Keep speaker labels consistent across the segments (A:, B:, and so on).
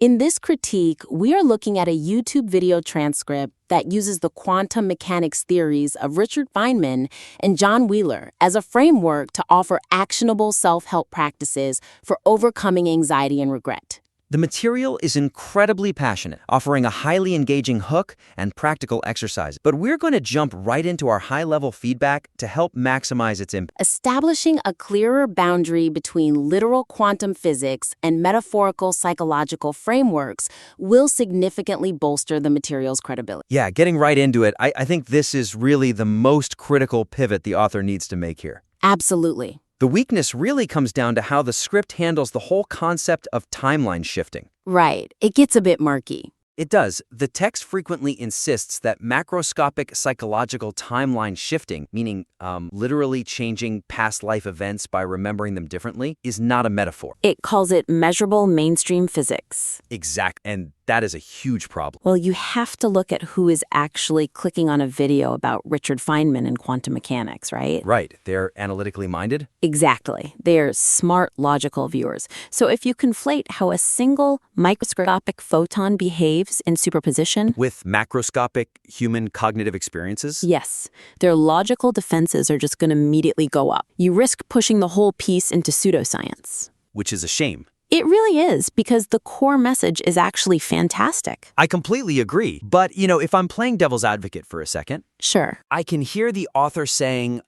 A: In this critique, we are looking at a YouTube video transcript that uses the quantum mechanics theories of Richard Feynman and John Wheeler as a framework to offer actionable self-help practices for overcoming anxiety and regret.
B: The material is incredibly passionate, offering a highly engaging hook and practical exercises. But we're going to jump right into our high-level feedback to help maximize its impact.
A: Establishing a clearer boundary between literal quantum physics and metaphorical psychological frameworks will significantly bolster the material's credibility.
B: Yeah, getting right into it, I think this is really the most critical pivot the author needs to make here.
A: Absolutely.
B: The weakness really comes down to how the script handles the whole concept of timeline shifting.
A: Right. It gets a bit murky.
B: It does. The text frequently insists that macroscopic psychological timeline shifting, meaning literally changing past life events by remembering them differently, is not a metaphor.
A: It calls it measurable mainstream physics.
B: Exact. And that is a huge problem.
A: Well, you have to look at who is actually clicking on a video about Richard Feynman and quantum mechanics, right?
B: Right. They're analytically minded?
A: Exactly. They're smart, logical viewers. So if you conflate how a single microscopic photon behaves in superposition
B: with macroscopic human cognitive experiences?
A: Yes. Their logical defenses are just going to immediately go up. You risk pushing the whole piece into pseudoscience.
B: Which is a shame.
A: It really is, because the core message is actually fantastic.
B: I completely agree. But, if I'm playing devil's advocate for a second,
A: Sure.
B: I can hear the author saying,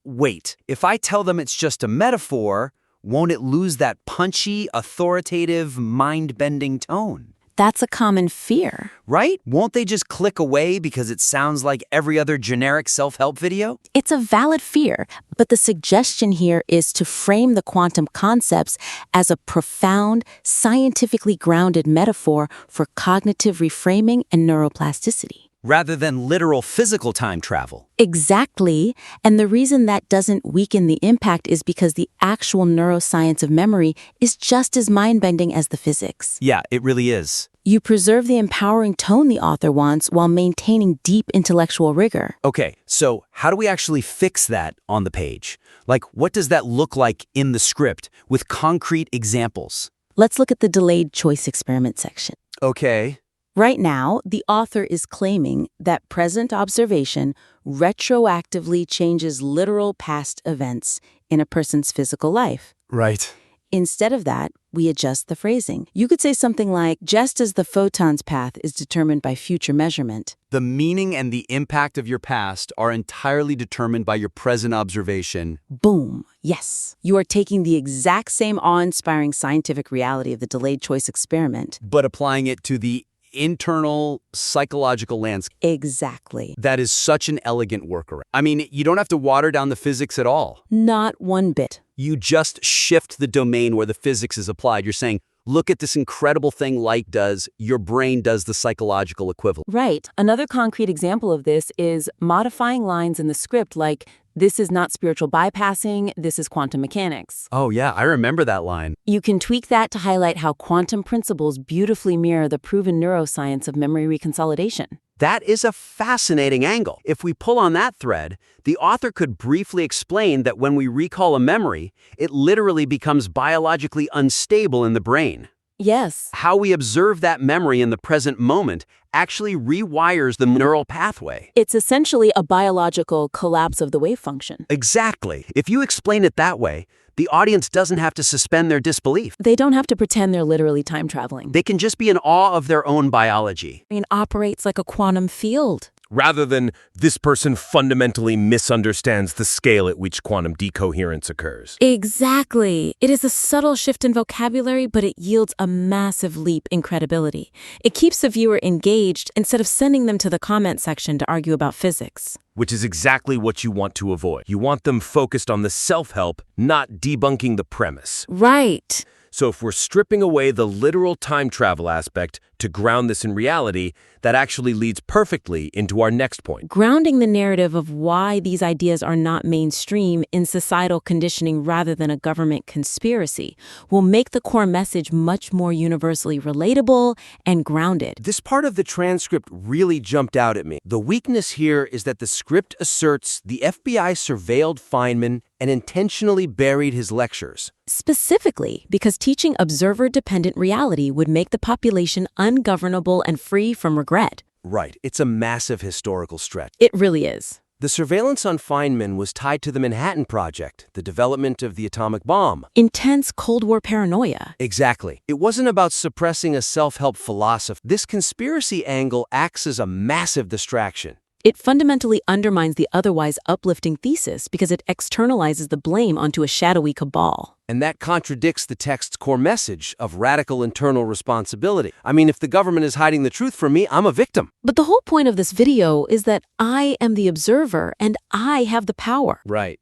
B: wait, if I tell them it's just a metaphor, won't it lose that punchy, authoritative, mind-bending tone?
A: That's a common fear.
B: Right? Won't they just click away because it sounds like every other generic self-help video?
A: It's a valid fear, but the suggestion here is to frame the quantum concepts as a profound, scientifically grounded metaphor for cognitive reframing and neuroplasticity.
B: Rather than literal physical time travel.
A: Exactly. And the reason that doesn't weaken the impact is because the actual neuroscience of memory is just as mind-bending as the physics.
B: Yeah, it really is.
A: You preserve the empowering tone the author wants while maintaining deep intellectual rigor.
B: Okay, so how do we actually fix that on the page? Like, what does that look like in the script with concrete examples?
A: Let's look at the delayed choice experiment section.
B: Okay.
A: Right now, the author is claiming that present observation retroactively changes literal past events in a person's physical life.
B: Right.
A: Instead of that, we adjust the phrasing. You could say something like, just as the photon's path is determined by future measurement.
C: The meaning and the impact of your past are entirely determined by your present observation.
A: Boom. Yes. You are taking the exact same awe-inspiring scientific reality of the delayed choice experiment,
C: but applying it to the internal psychological landscape.
A: Exactly.
C: That is such an elegant workaround. I mean, you don't have to water down the physics at all.
A: Not one bit.
C: You just shift the domain where the physics is applied. You're saying, look at this incredible thing light does. Your brain does the psychological equivalent.
A: Right. Another concrete example of this is modifying lines in the script like, this is not spiritual bypassing, this is quantum mechanics.
C: Oh yeah, I remember that line.
A: You can tweak that to highlight how quantum principles beautifully mirror the proven neuroscience of memory reconsolidation.
C: That is a fascinating angle. If we pull on that thread, the author could briefly explain that when we recall a memory, it literally becomes biologically unstable in the brain.
A: Yes.
C: How we observe that memory in the present moment actually rewires the neural pathway.
A: It's essentially a biological collapse of the wave function.
C: Exactly. If you explain it that way, the audience doesn't have to suspend their disbelief.
A: They don't have to pretend they're literally time traveling.
C: They can just be in awe of their own biology.
A: It operates like a quantum field.
D: Rather than, this person fundamentally misunderstands the scale at which quantum decoherence occurs.
A: Exactly. It is a subtle shift in vocabulary, but it yields a massive leap in credibility. It keeps the viewer engaged instead of sending them to the comment section to argue about physics.
D: Which is exactly what you want to avoid. You want them focused on the self-help, not debunking the premise.
A: Right.
D: So if we're stripping away the literal time travel aspect to ground this in reality, that actually leads perfectly into our next point.
A: Grounding the narrative of why these ideas are not mainstream in societal conditioning rather than a government conspiracy will make the core message much more universally relatable and grounded.
D: This part of the transcript really jumped out at me. The weakness here is that the script asserts the FBI surveilled Feynman and intentionally buried his lectures.
A: Specifically, because teaching observer-dependent reality would make the population ungovernable and free from regret.
D: Right, it's a massive historical stretch.
A: It really is.
D: The surveillance on Feynman was tied to the Manhattan Project, the development of the atomic bomb.
A: Intense Cold War paranoia.
D: Exactly. It wasn't about suppressing a self-help philosophy. This conspiracy angle acts as a massive distraction.
A: It fundamentally undermines the otherwise uplifting thesis because it externalizes the blame onto a shadowy cabal.
D: And that contradicts the text's core message of radical internal responsibility. I mean, if the government is hiding the truth from me, I'm a victim.
A: But the whole point of this video is that I am the observer and I have the power.
D: Right.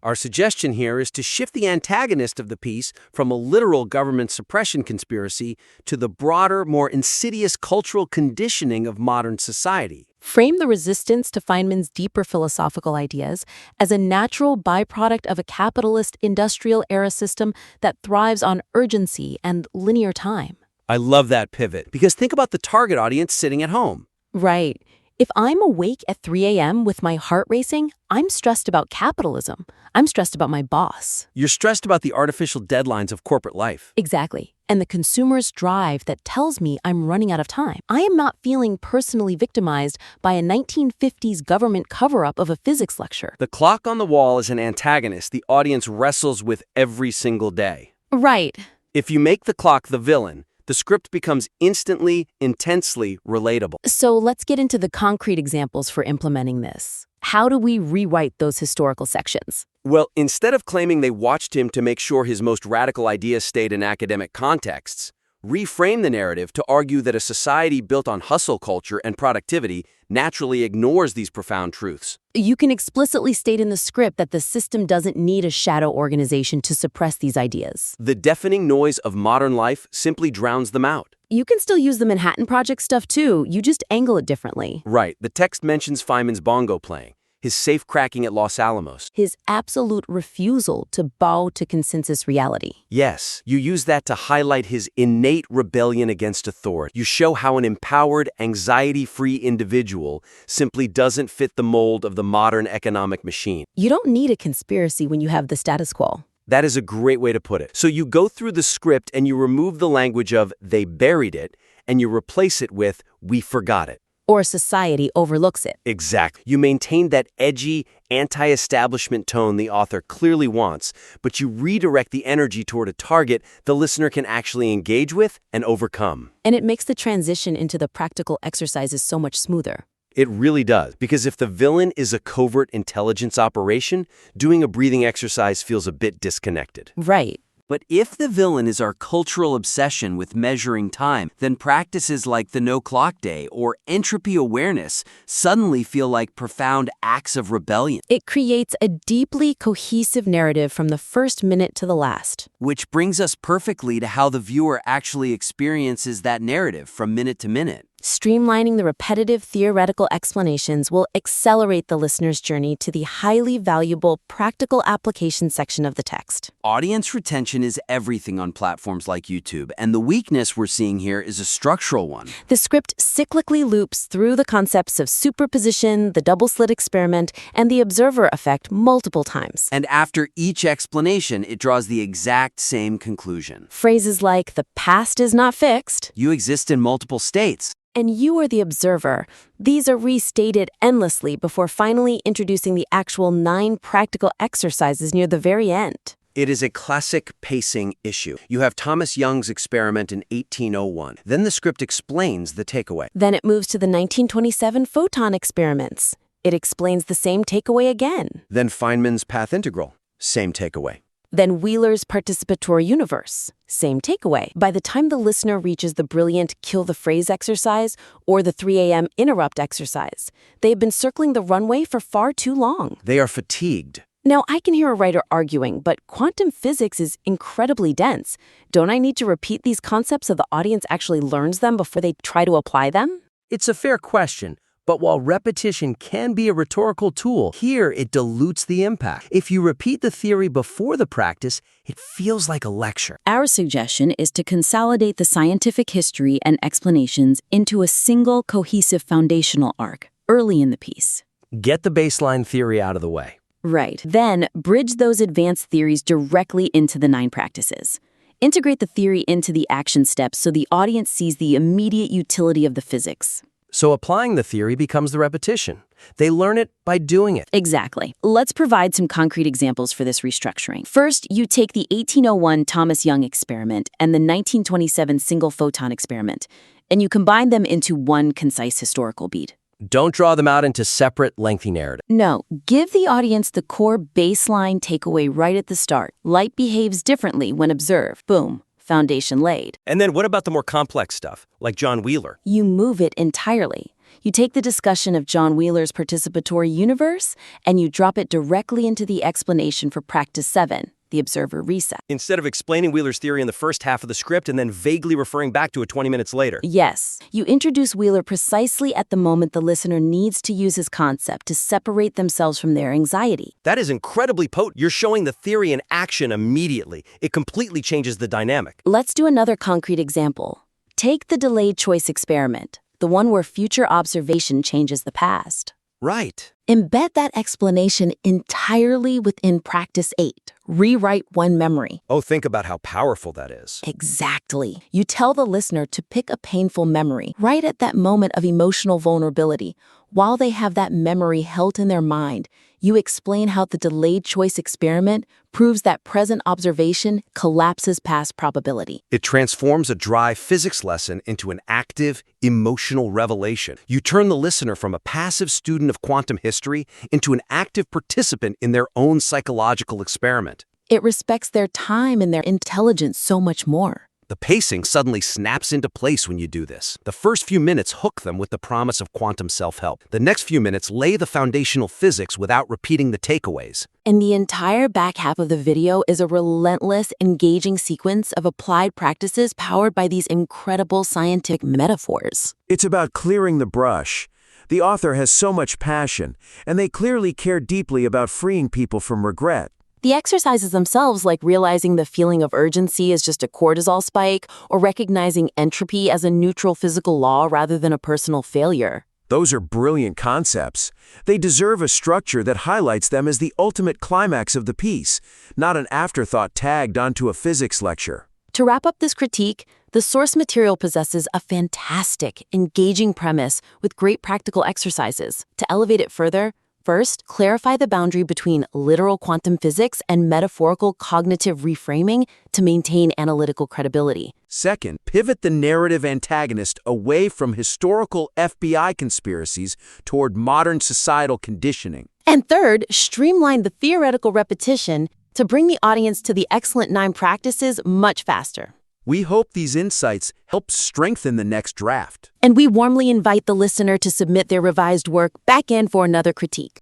D: Our suggestion here is to shift the antagonist of the piece from a literal government suppression conspiracy to the broader, more insidious cultural conditioning of modern society.
A: Frame the resistance to Feynman's deeper philosophical ideas as a natural byproduct of a capitalist industrial era system that thrives on urgency and linear time.
D: I love that pivot, because think about the target audience sitting at home.
A: Right. If I'm awake at 3 a.m. with my heart racing, I'm stressed about capitalism. I'm stressed about my boss.
D: You're stressed about the artificial deadlines of corporate life.
A: Exactly. And the consumer's drive that tells me I'm running out of time. I am not feeling personally victimized by a 1950s government cover-up of a physics lecture.
D: The clock on the wall is an antagonist the audience wrestles with every single day.
A: Right.
D: If you make the clock the villain, the script becomes instantly, intensely relatable.
A: So let's get into the concrete examples for implementing this. How do we rewrite those historical sections?
D: Well, instead of claiming they watched him to make sure his most radical ideas stayed in academic contexts, reframe the narrative to argue that a society built on hustle culture and productivity naturally ignores these profound truths.
A: You can explicitly state in the script that the system doesn't need a shadow organization to suppress these ideas.
D: The deafening noise of modern life simply drowns them out.
A: You can still use the Manhattan Project stuff too, you just angle it differently.
D: Right. The text mentions Feynman's bongo playing, his safe cracking at Los Alamos.
A: His absolute refusal to bow to consensus reality.
D: Yes, you use that to highlight his innate rebellion against authority. You show how an empowered, anxiety-free individual simply doesn't fit the mold of the modern economic machine.
A: You don't need a conspiracy when you have the status quo.
D: That is a great way to put it. So you go through the script and you remove the language of "they buried it" and you replace it with "we forgot it."
A: Or society overlooks it.
D: Exactly. You maintain that edgy, anti-establishment tone the author clearly wants, but you redirect the energy toward a target the listener can actually engage with and overcome.
A: And it makes the transition into the practical exercises so much smoother.
D: It really does, because if the villain is a covert intelligence operation, doing a breathing exercise feels a bit disconnected.
A: Right.
C: But if the villain is our cultural obsession with measuring time, then practices like the no-clock day or entropy awareness suddenly feel like profound acts of rebellion.
A: It creates a deeply cohesive narrative from the first minute to the last.
C: Which brings us perfectly to how the viewer actually experiences that narrative from minute to minute.
A: Streamlining the repetitive theoretical explanations will accelerate the listener's journey to the highly valuable practical application section of the text.
C: Audience retention is everything on platforms like YouTube, and the weakness we're seeing here is a structural one.
A: The script cyclically loops through the concepts of superposition, the double-slit experiment, and the observer effect multiple times.
C: And after each explanation, it draws the exact same conclusion.
A: Phrases like, "the past is not fixed,"
C: You exist in multiple states.
A: and "you are the observer." These are restated endlessly before finally introducing the actual 9 practical exercises near the very end.
D: It is a classic pacing issue. You have Thomas Young's experiment in 1801. Then the script explains the takeaway.
A: Then it moves to the 1927 photon experiments. It explains the same takeaway again.
D: Then Feynman's path integral. Same takeaway.
A: Then Wheeler's participatory universe. Same takeaway. By the time the listener reaches the brilliant kill the phrase exercise or the 3 a.m. interrupt exercise, they have been circling the runway for far too long.
D: They are fatigued.
A: Now, I can hear a writer arguing, but quantum physics is incredibly dense. Don't I need to repeat these concepts so the audience actually learns them before they try to apply them?
D: It's a fair question. But while repetition can be a rhetorical tool, here it dilutes the impact. If you repeat the theory before the practice, it feels like a lecture.
E: Our suggestion is to consolidate the scientific history and explanations into a single cohesive foundational arc early in the piece.
F: Get the baseline theory out of the way.
E: Right. Then, bridge those advanced theories directly into the 9 practices. Integrate the theory into the action steps so the audience sees the immediate utility of the physics.
F: So applying the theory becomes the repetition. They learn it by doing it.
E: Exactly. Let's provide some concrete examples for this restructuring. First, you take the 1801 Thomas Young experiment and the 1927 single photon experiment, and you combine them into one concise historical beat.
F: Don't draw them out into separate, lengthy narratives.
E: No, give the audience the core baseline takeaway right at the start. Light behaves differently when observed. Boom. Foundation laid.
F: And then what about the more complex stuff, like John Wheeler?
E: You move it entirely. You take the discussion of John Wheeler's participatory universe and you drop it directly into the explanation for Practice 7, the observer reset.
F: Instead of explaining Wheeler's theory in the first half of the script and then vaguely referring back to it 20 minutes later.
E: Yes, you introduce Wheeler precisely at the moment the listener needs to use his concept to separate themselves from their anxiety.
F: That is incredibly potent. You're showing the theory in action immediately. It completely changes the dynamic.
E: Let's do another concrete example. Take the delayed choice experiment, the one where future observation changes the past.
F: Right.
A: Embed that explanation entirely within Practice 8. Rewrite one memory.
F: Oh, think about how powerful that is.
A: Exactly. You tell the listener to pick a painful memory right at that moment of emotional vulnerability. While they have that memory held in their mind, you explain how the delayed choice experiment proves that present observation collapses past probability.
D: It transforms a dry physics lesson into an active, emotional revelation. You turn the listener from a passive student of quantum history into an active participant in their own psychological experiment.
A: It respects their time and their intelligence so much more.
D: The pacing suddenly snaps into place when you do this. The first few minutes hook them with the promise of quantum self-help. The next few minutes lay the foundational physics without repeating the takeaways.
A: And the entire back half of the video is a relentless, engaging sequence of applied practices powered by these incredible scientific metaphors.
G: It's about clearing the brush. The author has so much passion, and they clearly care deeply about freeing people from regret.
A: The exercises themselves, like realizing the feeling of urgency is just a cortisol spike, or recognizing entropy as a neutral physical law rather than a personal failure.
G: Those are brilliant concepts. They deserve a structure that highlights them as the ultimate climax of the piece, not an afterthought tagged onto a physics lecture.
A: To wrap up this critique, the source material possesses a fantastic, engaging premise with great practical exercises. To elevate it further, first, clarify the boundary between literal quantum physics and metaphorical cognitive reframing to maintain analytical credibility.
G: Second, pivot the narrative antagonist away from historical FBI conspiracies toward modern societal conditioning.
A: And third, streamline the theoretical repetition to bring the audience to the excellent 9 practices much faster.
G: We hope these insights help strengthen the next draft.
A: And we warmly invite the listener to submit their revised work back in for another critique.